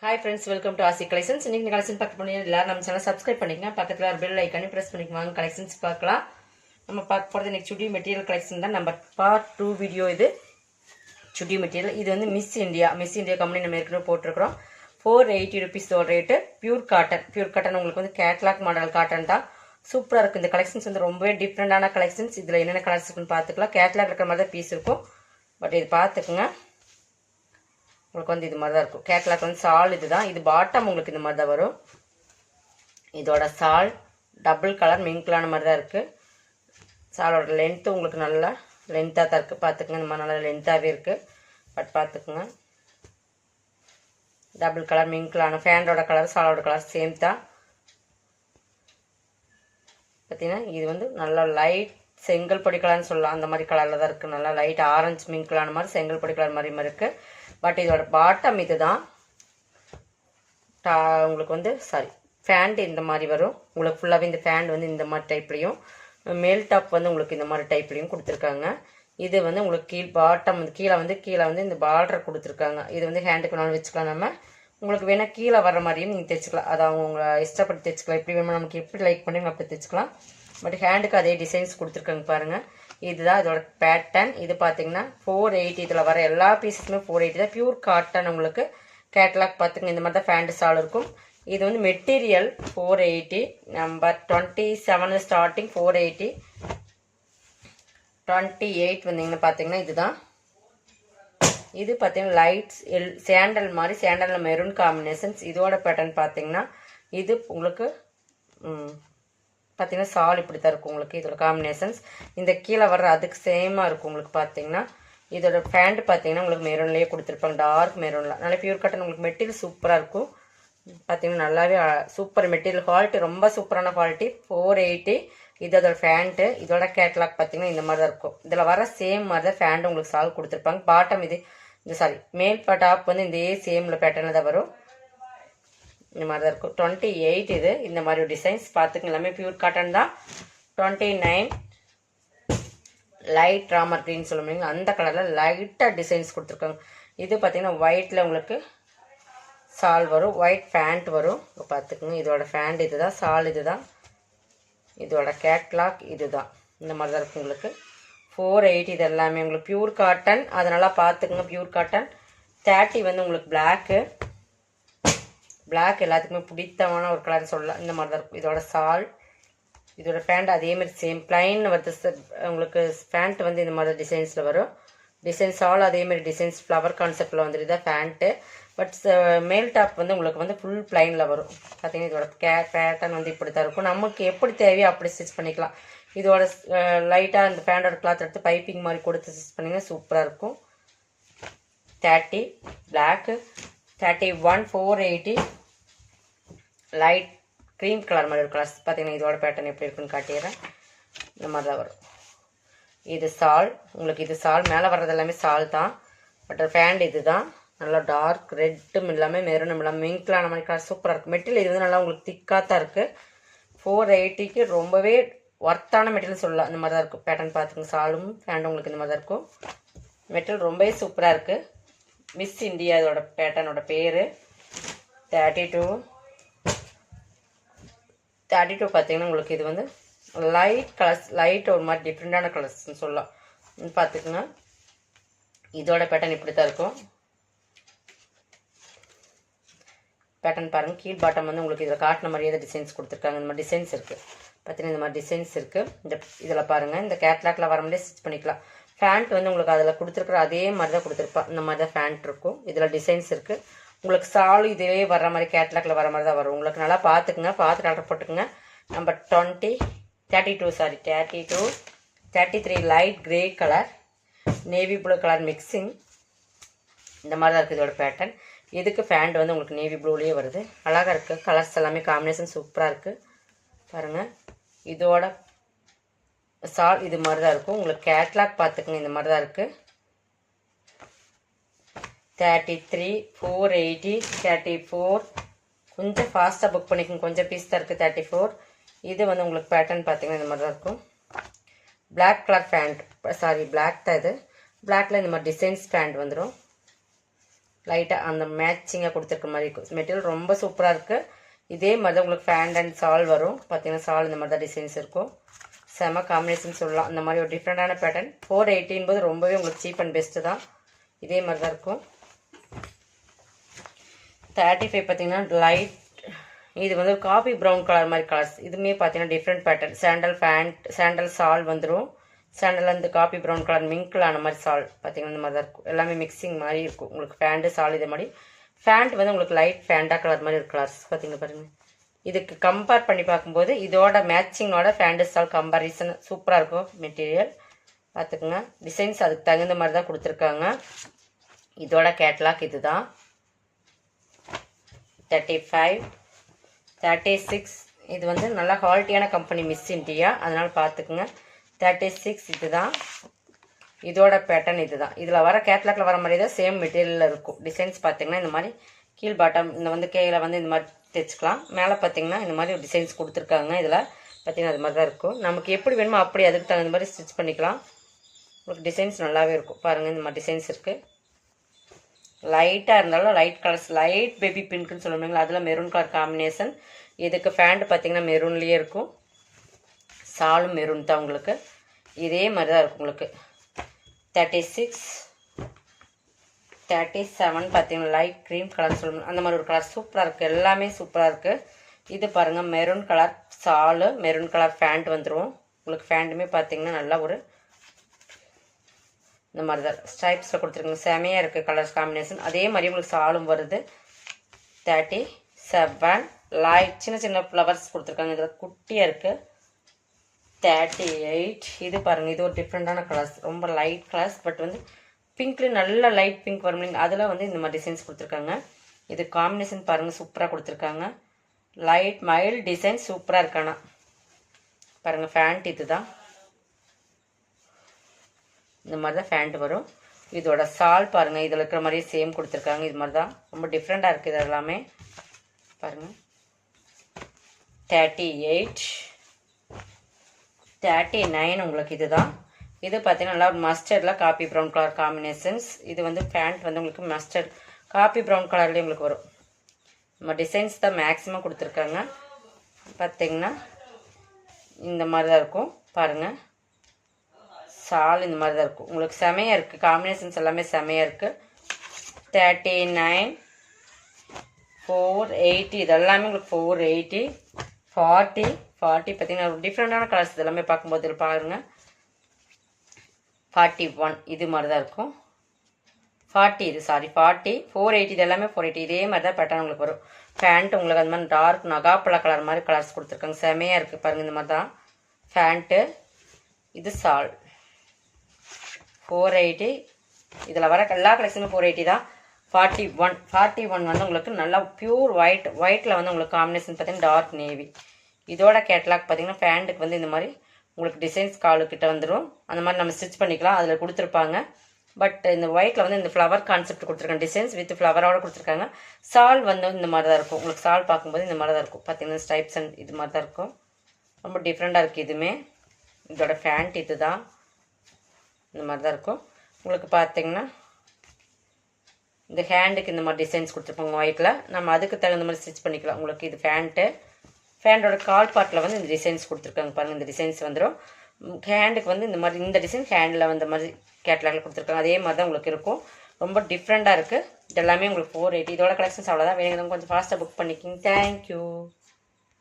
Hi friends, welcome to ஆசி collections. இன்னைக்கு collection பார்க்க போனீங்க எல்லாரும் நம்ம சேனல் சப்ஸ்கிரைப் பண்ணிக்கங்க. பக்கத்தில் ஒரு பெல் ஐக்கானே ப்ரெஸ் பண்ணிக்குவாங்க. கலெக்ஷன்ஸ் பார்க்கலாம். நம்ம பார்க்க போகிறது இன்னைக்கு சுடி மெட்டீரியல் கலெக்ஷன் தான். நம்ம பார்ட் 2 வீடியோ இது. சுடி மெட்டீரியல் இது வந்து மிஸ் இந்தியா கம்பெனி நம்ம ஏற்கனவே போட்டிருக்கிறோம். 480 ருபீஸ் ரேட்டு. பியூர் காட்டன் உங்களுக்கு வந்து கேட்லாக் மாடல் காட்டன் தான். சூப்பராக இருக்குது. இந்த கலெக்ஷன்ஸ் வந்து ரொம்பவே டிஃப்ரெண்டான கலெக்ஷன்ஸ். இதில் என்னென்ன கலர்ஸ் இருக்குன்னு பார்த்துக்கலாம். கேட்லாக் இருக்கிற மாதிரி தான் பீஸ் இருக்கும். பட் இது பார்த்துக்குங்க, உங்களுக்கு வந்து இது மாதிரி தான் இருக்கும். கேட்லாக் வந்து சால் இதுதான். இது பாட்டம் உங்களுக்கு இந்த மாதிரி தான் வரும். இதோட சால் டபுள் கலர் மிங்க்லான மாதிரி தான் இருக்குது. சாலோட லென்த்து உங்களுக்கு நல்லா லென்த்தாக தான் இருக்குது. பார்த்துக்குங்க, இந்த மாதிரி நல்லா லென்த்தாகவே இருக்குது. பட் பார்த்துக்குங்க, டபுள் கலர் மிங்க்லான ஃபேண்டோட கலர் சாலோட கலர் சேம் தான். பார்த்தீங்கன்னா இது வந்து நல்லா லைட் செங்கல் பொடி கலர்னு சொல்லலாம். அந்த மாதிரி கலரில் தான் இருக்குது. நல்லா லைட் ஆரஞ்சு மிங்க்லான மாதிரி செங்கல் பொடி கலர் மாதிரி இருக்குது. பட் இதோட பாட்டம் இது தான். உங்களுக்கு வந்து ஃபேண்ட் இந்த மாதிரி வரும். உங்களுக்கு ஃபுல்லாகவே இந்த ஃபேண்ட் வந்து இந்த மாதிரி டைப்லேயும், மேல் டாப் வந்து உங்களுக்கு இந்த மாதிரி டைப்லேயும் கொடுத்துருக்காங்க. இது வந்து உங்களுக்கு பாட்டம் வந்து கீழே வந்து இந்த பார்டர் கொடுத்துருக்காங்க. இது வந்து ஹேண்டுக்கு வேணாலும் வச்சுக்கலாம். நம்ம உங்களுக்கு வேணால் கீழே வர மாதிரியும் நீங்கள் தைச்சிக்கலாம். அதை அவங்க இஷ்டப்பட்டு தைச்சிக்கலாம். எப்படி வேணுமோ நமக்கு எப்படி லைக் பண்ணுங்க அப்படி தைச்சிக்கலாம். பட் ஹேண்டுக்கு அதே டிசைன்ஸ் கொடுத்துருக்காங்க பாருங்கள். இதுதான் இதோட பேட்டர்ன். இது பார்த்தீங்கன்னா 480. இதில் வர எல்லா பீஸஸுமே 480 தான். Pure cotton. உங்களுக்கு கேட்லாக் பார்த்துங்க, இந்த மாதிரி தான் ஃபேண்ட் சால் இருக்கும். இது வந்து மெட்டீரியல் 480. Number 27 starting 480. 28 வந்தீங்கன்னா பார்த்தீங்கன்னா இதுதான். இது பார்த்தீங்கன்னா லைட்ஸ் சாண்டல் மாதிரி, சாண்டலில் மெரூன் காம்பினேஷன்ஸ். இதோட பேட்டர்ன் பார்த்தீங்கன்னா இது உங்களுக்கு பார்த்தீங்கன்னா சால் இப்படி தான் இருக்கும். உங்களுக்கு இதோட காம்பினேஷன்ஸ் இந்த கீழே வர்ற அதுக்கு சேமாக இருக்கும். உங்களுக்கு பார்த்தீங்கன்னா இதோட பேண்ட் பார்த்தீங்கன்னா உங்களுக்கு மெரூன்லேயே கொடுத்துருப்பாங்க. டார்க் மெரூனில் நல்லா பியூர் காட்டன். உங்களுக்கு மெட்டீரியல் சூப்பராக இருக்கும். பார்த்தீங்கன்னா நல்லாவே சூப்பர் மெட்டீரியல். குவாலிட்டி ரொம்ப சூப்பரான குவாலிட்டி. 480. இதோட ஃபேண்ட்டு. இதோட கேட்லாக் பார்த்தீங்கன்னா இந்த மாதிரி தான் இருக்கும். இதில் வர சேம் மாதிரி தான் ஃபேண்ட் உங்களுக்கு சால் கொடுத்துருப்பாங்க. பாட்டம் இது மேல் டாப் வந்து இந்த சேமில் பேட்டர்னில் தான் வரும். இந்த மாதிரி தான் இருக்கும். 28 இது. இந்த மாதிரி ஒரு டிசைன்ஸ் பார்த்துங்க, எல்லாமே பியூர் காட்டன் தான். 29 லைட் ராமர் க்ரீன் சொல்லுவீங்க, அந்த கலரில் லைட்டாக டிசைன்ஸ் கொடுத்துருக்காங்க. இது பார்த்தீங்கன்னா ஒயிட்டில் உங்களுக்கு சால் வரும். ஒயிட் பேண்ட் வரும். பார்த்துக்குங்க, இதோட பேண்ட் இது தான். சால் இது தான். இதோட கேட்லாக் இது தான். இந்த மாதிரி தான் இருக்கும் உங்களுக்கு. 480 இது எல்லாமே உங்களுக்கு பியூர் காட்டன். அதனால் பார்த்துக்குங்க, பியூர் காட்டன். 30 வந்து உங்களுக்கு பிளாக் எல்லாத்துக்குமே பிடித்தமான ஒரு கலர் சொல்லலாம். இந்த மாதிரி தான் இருக்கும். இதோட சால், இதோட பேண்ட் அதேமாதிரி சேம் பிளைன் வந்து உங்களுக்கு பேண்ட் வந்து இந்த மாதிரி டிசைன்ஸில் வரும். டிசைன் சால் அதேமாதிரி டிசைன்ஸ் ஃப்ளவர் கான்செப்டில் வந்துட்டு தான் பேண்ட்டு. பட் மேல் டாப் வந்து உங்களுக்கு வந்து ஃபுல் பிளைனில் வரும். பார்த்தீங்கன்னா இதோட பேட்டர்ன் வந்து இப்படி தான் இருக்கும். நமக்கு எப்படி தேவையோ அப்படி ஸ்டிச் பண்ணிக்கலாம். இதோட லைட்டாக இந்த பேண்டோட கிளாத் எடுத்து பைப்பிங் மாதிரி கொடுத்து ஸ்டிச் பண்ணிங்கன்னா சூப்பராக இருக்கும். 30 பிளாக்கு. 31 480 லைட் க்ரீம் கலர் மாதிரி ஒரு கலர்ஸ். பார்த்தீங்கன்னா இதோட பேட்டர்ன் எப்படி இருக்குன்னு காட்டிடுறேன். இந்த மாதிரி தான் வரும். இது சால். உங்களுக்கு இது சால் மேலே வர்றது எல்லாமே சால் தான். பட் ஃபேண்ட் இது தான். நல்லா டார்க் ரெட்டும் இல்லாமல் மெரூனும் இல்லாமல் மிங்க்லான மாதிரி கலர் சூப்பராக இருக்குது. மெட்டீரியல் இது வந்து நல்லா உங்களுக்கு திக்காக தான் இருக்குது. 480க்கு ரொம்பவே ஒர்த்தான மெட்டீரியல் சொல்லலாம். இந்த மாதிரி தான் இருக்கும். பேட்டர்ன் பார்த்துங்க, சாலும் ஃபேண்டும் உங்களுக்கு இந்த மாதிரி தான் இருக்கும். மெட்டீரியல் ரொம்பவே சூப்பராக இருக்குது. மிஸ் இந்தியா இதோட பேட்டர்னோட பேர். 32 பார்த்தீங்கன்னா உங்களுக்கு இது வந்து லைட் கலர்ஸ், லைட் ஒரு மாதிரி டிஃப்ரெண்டான கலர்ஸ்ன்னு சொல்லலாம். பார்த்துக்குங்க, இதோட பேட்டர்ன் இப்படி தான் இருக்கும். பேட்டர்ன் பாருங்கள். கீழ் பாட்டம் வந்து உங்களுக்கு இதில் காட்டின மாதிரியே தான் டிசைன்ஸ் கொடுத்துருக்காங்க. இந்த மாதிரி டிசைன்ஸ் இருக்குது. பார்த்தீங்கன்னா இந்த மாதிரி டிசைன்ஸ் இருக்குது. இதில் பாருங்கள், இந்த கேட்லாக்ல வர மாதிரியே ஸ்டிச் பண்ணிக்கலாம். ஃபேண்ட் வந்து உங்களுக்கு அதில் கொடுத்துருக்குற அதே மாதிரி தான் கொடுத்துருப்பா. இந்த மாதிரி தான் ஃபேண்ட் இருக்கும். இதில் டிசைன்ஸ் இருக்குது. உங்களுக்கு சாலும் இதே வர்ற மாதிரி கேட்லாக்ல வர மாதிரி தான் வரும். உங்களுக்கு நல்லா பார்த்துக்குங்க, பார்த்துட்டு ஆர்டர் போட்டுக்குங்க. Number 33 light grey colour navy blue colour mixing. இந்த மாதிரி தான் இருக்குது இதோட பேட்டர்ன். இதுக்கு ஃபேண்ட் வந்து உங்களுக்கு நேவி ப்ளூலேயே வருது. அழகாக இருக்குது. கலர்ஸ் எல்லாமே காம்பினேஷன் சூப்பராக இருக்குது. பாருங்கள், இதோட சால் இது மாதிரி தான் இருக்கும். உங்களுக்கு கேட்லாக் பார்த்துக்குங்க, இந்த மாதிரி தான் இருக்குது. 33 480 34 கொஞ்சம் ஃபாஸ்ட்டாக புக் பண்ணிக்கோங்க. கொஞ்சம் பீஸ் தான் இருக்குது. 34 இது வந்து உங்களுக்கு பேட்டர்ன் பார்த்தீங்கன்னா இந்த மாதிரி தான் இருக்கும். பிளாக் கலர் பேண்ட், பிளாக் தான் இது. பிளாக்ல இந்த மாதிரி டிசைன்ஸ் பேண்ட் வந்துடும். லைட்டாக அந்த மேட்சிங்காக கொடுத்துருக்க மாதிரி இருக்கும். மெட்டீரியல் ரொம்ப சூப்பராக இருக்குது. இதே மாதிரி தான் உங்களுக்கு ஃபேண்ட் அண்ட் சால் வரும். பார்த்தீங்கன்னா சால் இந்த மாதிரி தான் டிசைன்ஸ் இருக்கும். செம காம்பினேஷன் சொல்லலாம். இந்த மாதிரி ஒரு டிஃப்ரெண்டான பேட்டர்ன். 480 போது ரொம்பவே உங்களுக்கு சீப் அண்ட் பெஸ்ட்டு தான். இதே மாதிரி தான் இருக்கும். 35 பார்த்தீங்கன்னா லைட், இது வந்து காபி ப்ரௌன் கலர் மாதிரி கலர்ஸ். இதுவுமே பார்த்தீங்கன்னா different pattern. Sandal pant, sandal சால் வந்துடும். சாண்டல் வந்து காபி ப்ரௌன் கலர் மிங்கில் ஆன மாதிரி சால் பார்த்தீங்கன்னா இந்த மாதிரி தான் இருக்கும். எல்லாமே மிக்சிங் மாதிரி இருக்கும் உங்களுக்கு. ஃபேண்ட்டு சால் இதே மாதிரி. ஃபேண்ட் வந்து உங்களுக்கு லைட் ஃபேண்டாக கலர் மாதிரி ஒரு கலர்ஸ் பார்த்தீங்க பாருங்கள். இதுக்கு கம்பேர் பண்ணி பார்க்கும்போது இதோட மேட்சிங்கோட ஃபேண்ட் சால் கம்பேரிசன் சூப்பராக இருக்கும் மெட்டீரியல். பார்த்துக்குங்க. டிசைன்ஸ் அதுக்கு தகுந்த மாதிரி தான் கொடுத்துருக்காங்க. இதோட கேட்லாக் இது தான். 35, 36 இது வந்து நல்லா குவாலிட்டியான கம்பெனி மிஸ் இண்டியா, அதனால் பார்த்துக்குங்க. 36 இது தான். இதோட பேட்டர்ன் இது தான். இதில் வர கேட்லாக்ல வர மாதிரி தான் சேம் மெட்டீரியலில் இருக்கும். டிசைன்ஸ் பார்த்தீங்கன்னா இந்த மாதிரி கீழ் பாட்டம் இந்த வந்து கீழே வந்து இந்த மாதிரி தைச்சிக்கலாம். மேலே பார்த்தீங்கன்னா இந்த மாதிரி ஒரு டிசைன்ஸ் கொடுத்துருக்காங்க. இதில் பார்த்தீங்கன்னா அது மாதிரி தான் இருக்கும். நமக்கு எப்படி வேணுமோ அப்படி அதுக்கு தகுந்த மாதிரி ஸ்டிச் பண்ணிக்கலாம். உங்களுக்கு டிசைன்ஸ் நல்லாவே இருக்கும். பாருங்கள் இந்த மாதிரி டிசைன்ஸ் இருக்குது. லைட்டாக இருந்தாலும் லைட் கலர்ஸ், லைட் பேபி பிங்க்குன்னு சொல்லுவீங்களா, அதில் மெரூன் கலர் காம்பினேஷன். இதுக்கு ஃபேண்ட் பார்த்தீங்கன்னா மெரூன்லேயே இருக்கும். சாலும் மெரூன் தான் உங்களுக்கு. இதே மாதிரி தான் இருக்கும் உங்களுக்கு. 36, 37 பார்த்தீங்கன்னா லைட் க்ரீம் கலர் சொல்லணும். அந்த மாதிரி ஒரு கலர் சூப்பராக இருக்குது. எல்லாமே சூப்பராக இருக்குது. இது பாருங்கள் மெரூன் கலர் சாலு, மெரூன் கலர் ஃபேண்ட் வந்துடும் உங்களுக்கு. ஃபேண்ட்டுமே பார்த்தீங்கன்னா நல்லா ஒரு இந்த மாதிரி தான் ஸ்ட்ரைப்ஸில் கொடுத்துருக்குங்க. செமையாக இருக்குது கலர்ஸ் காம்பினேஷன். அதே மாதிரி உங்களுக்கு சாலும் வருது. 37 லைட் சின்ன சின்ன ஃப்ளவர்ஸ் கொடுத்துருக்காங்க. இதில் குட்டியாக இருக்குது. 38 இது பாருங்கள். இது ஒரு டிஃப்ரெண்ட்டான கலர்ஸ், ரொம்ப லைட் கலர்ஸ். பட் வந்து பிங்க்லேயும் நல்ல லைட் பிங்க் வரும் இல்லைங்க, அதில் வந்து இந்த மாதிரி டிசைன்ஸ் கொடுத்துருக்காங்க. இது காம்பினேஷன் பாருங்கள் சூப்பராக கொடுத்துருக்காங்க. லைட் மைல்டு டிசைன் சூப்பராக இருக்கானா பாருங்கள். ஃபேண்ட் இது தான். இந்த மாதிரி தான் ஃபேண்ட் வரும். இதோட சால் பாருங்கள். இதில் இருக்கிற மாதிரியே சேம் கொடுத்துருக்காங்க. இது மாதிரி தான் ரொம்ப டிஃப்ரெண்ட்டாக இருக்குது இது எல்லாமே. பாருங்கள் 38, 39 உங்களுக்கு இது தான். இது பார்த்தீங்கன்னா நல்லா ஒரு மஸ்டர்டில் காப்பி ப்ரௌன் கலர் காம்பினேஷன்ஸ். இது வந்து பேண்ட் வந்து உங்களுக்கு மஸ்டர்ட் காப்பி ப்ரௌன் கலர்லேயே உங்களுக்கு வரும். நம்ம டிசைன்ஸ் தான் மேக்ஸிமம் கொடுத்துருக்காங்க. பார்த்தீங்கன்னா இந்த மாதிரி தான் இருக்கும் பாருங்கள். சால் இந்த மாதிரி தான் இருக்கும் உங்களுக்கு. செமையாக இருக்குது. காம்பினேஷன்ஸ் எல்லாமே செமையாக இருக்குது. 39, 480 இது எல்லாமே உங்களுக்கு 480. 40 பார்த்தீங்கன்னா ஒரு டிஃப்ரெண்டான கலர்ஸ் இதெல்லாமே பார்க்கும்போது இதில் பாருங்கள். 41 இது மாதிரி தான் இருக்கும். 40 இது 480 இது எல்லாமே 480. இதே மாதிரி தான் பேட்டர்ன் உங்களுக்கு வரும். பேண்ட் உங்களுக்கு அந்த மாதிரி டார்க் நகாப்பழ கலர் மாதிரி கலர்ஸ் கொடுத்துருக்காங்க. செமையாக இருக்குது பாருங்கள். இந்த மாதிரி தான் பேண்ட்டு. இது சால் 480. இதில் வர எல்லா கலெக்ஷனும் 480 தான். 41 வந்து உங்களுக்கு நல்லா பியூர் ஒயிட்டில் வந்து உங்களுக்கு காம்பினேஷன் பார்த்தீங்கன்னா டார்க் நேவி. இதோட கேட்லாக் பார்த்தீங்கன்னா பேண்ட்டுக்கு வந்து இந்த மாதிரி உங்களுக்கு டிசைன்ஸ் காலுக்கிட்ட வந்துடும். அந்த மாதிரி நம்ம ஸ்டிச் பண்ணிக்கலாம். அதில் கொடுத்துருப்பாங்க. பட் இந்த ஒயிட்டில் வந்து இந்த ஃப்ளவர் கான்செப்ட் கொடுத்துருக்காங்க. டிசைன்ஸ் வித் ஃப்ளவரோட கொடுத்துருக்காங்க. சால் வந்து இந்த மாதிரி தான் இருக்கும் உங்களுக்கு. சால் பார்க்கும்போது இந்த மாதிரி தான் இருக்கும். பார்த்தீங்கன்னா ஸ்ட்ரைப்ஸ் அண்ட் இது மாதிரி தான் இருக்கும். ரொம்ப டிஃப்ரெண்ட்டாக இருக்குது இதுவுமே. இதோட பேண்ட் இது தான். இந்த மாதிரி தான் இருக்கும் உங்களுக்கு. பார்த்தீங்கன்னா இந்த ஹேண்டுக்கு இந்த மாதிரி டிசைன்ஸ் கொடுத்துருப்பாங்க ஒயிட்டில். நம்ம அதுக்கு தகுந்த மாதிரி ஸ்டிச் பண்ணிக்கலாம் உங்களுக்கு. இது பேண்ட்டு. ஃபேண்டோட கால் பார்ட்டில் வந்து இந்த டிசைன்ஸ் கொடுத்துருக்காங்க பாருங்கள். இந்த டிசைன்ஸ் வந்துடும். ஹேண்டுக்கு வந்து இந்த மாதிரி இந்த டிசைன் ஹேண்டில் வந்த மாதிரி கேட்லாகில் கொடுத்துருக்காங்க. அதே மாதிரி தான் உங்களுக்கு இருக்கும். ரொம்ப டிஃப்ரெண்ட்டாக இருக்குது. இது எல்லாமே உங்களுக்கு 480. இதோட கலெக்ஷன்ஸ் அவ்வளோதான். வேணுங்கிறவங்க கொஞ்சம் ஃபாஸ்ட்டாக புக் பண்ணிக்கிங்க. தேங்க்யூ.